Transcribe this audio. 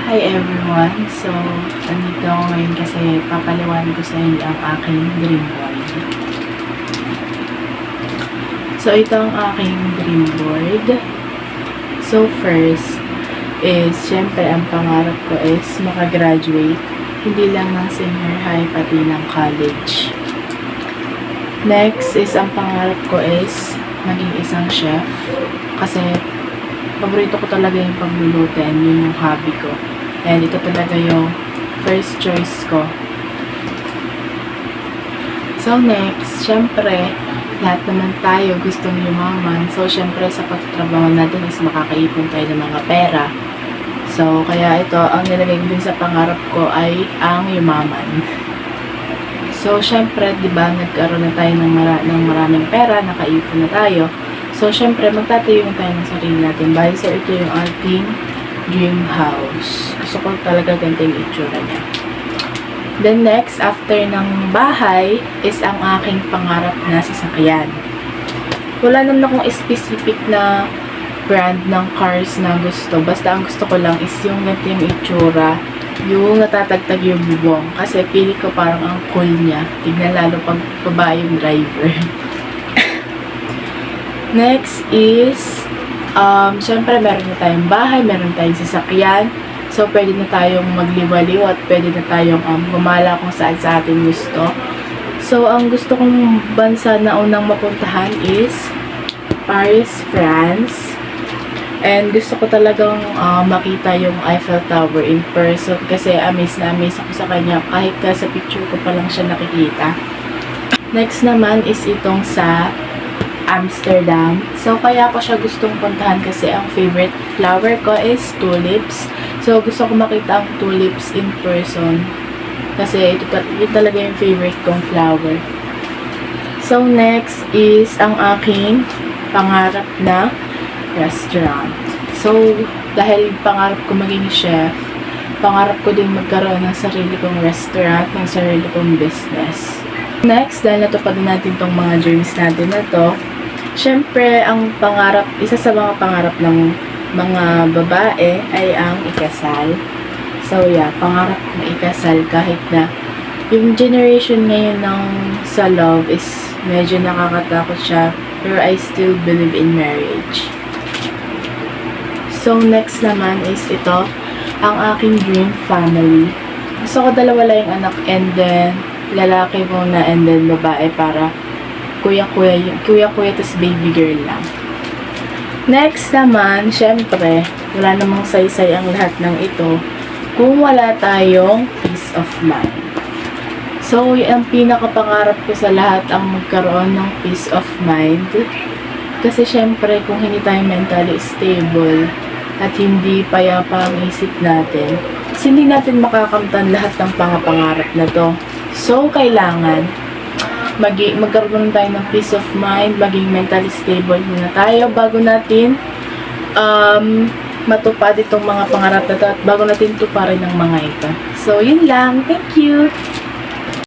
Hi everyone! So, nandito ako ngayon kasi papaliwanag ko sa inyo ang aking dream board. So, ito ang aking dream board. So, first is, syempre, ang pangarap ko is makagraduate. Hindi lang ng senior high, pati ng college. Next is, ang pangarap ko is maging isang chef. Kasi, paborito ko talaga yung pagluluto and yun yung hobby ko. And ito talaga yung first choice ko. So next, syempre, lahat naman tayo gustong yumaman. So syempre, sa pagtatrabaho natin is makakaipon tayo ng mga pera. So kaya ito, ang nilagay ko din sa pangarap ko ay ang yumaman. So syempre, di ba, nagkaroon na tayo ng maraming pera, nakaipon na tayo. So, syempre, magtatayo na tayo ng sarili natin. Dahil sa ito yung ating dream house. Gusto ko talaga ganito yung itsura niya. Then next, after ng bahay, is ang aking pangarap na sasakyan. Wala naman akong specific na brand ng cars na gusto. Basta ang gusto ko lang is yung ganito yung itsura. Yung natatagtag yung bubong. Kasi pili ko parang ang cool niya. Tignan lalo pag babae yung driver. Next is, syempre meron na tayong bahay, meron tayong sasakyan. So, pwede na tayong magliwaliw at pwede na tayong gumala kung saan sa ating gusto. So, ang gusto kong bansa na unang mapuntahan is Paris, France. And gusto ko talagang makita yung Eiffel Tower in person kasi amaze na amaze ako sa kanya kahit sa picture ko pa lang siya nakikita. Next naman is itong sa Amsterdam. So, kaya ko siya gustong puntahan kasi ang favorite flower ko is tulips. So, gusto ko makita ang tulips in person. Kasi ito talaga yung favorite kong flower. So, next is ang aking pangarap na restaurant. So, dahil pangarap ko maging chef, pangarap ko din magkaroon ng sarili kong restaurant, ng sarili kong business. Next, dahil natupad natin tong mga dreams natin na to, syempre, ang pangarap, isa sa mga pangarap ng mga babae ay ang ikasal. So, yeah, pangarap na ikasal kahit na yung generation ngayon ng sa love is medyo nakakatakot siya, pero I still believe in marriage. So, next naman is ito, ang aking dream family. Gusto ko dalawa lang yung anak and then lalaki muna and then babae para kuya-kuya, tas baby girl lang. Next naman, syempre, wala namang saysay ang lahat ng ito kung wala tayong peace of mind. So, ang pinakapangarap ko sa lahat ang magkaroon ng peace of mind. Kasi syempre, kung hindi tayo mentally stable at hindi payapa ang isip natin, hindi natin makakamtan lahat ng pangapangarap na to. So, kailangan magkaroon tayo ng peace of mind, maging mentally stable muna tayo bago natin matupad itong mga pangarap na ito at bago natin tuparin ang mga ito. So, yun lang. Thank you!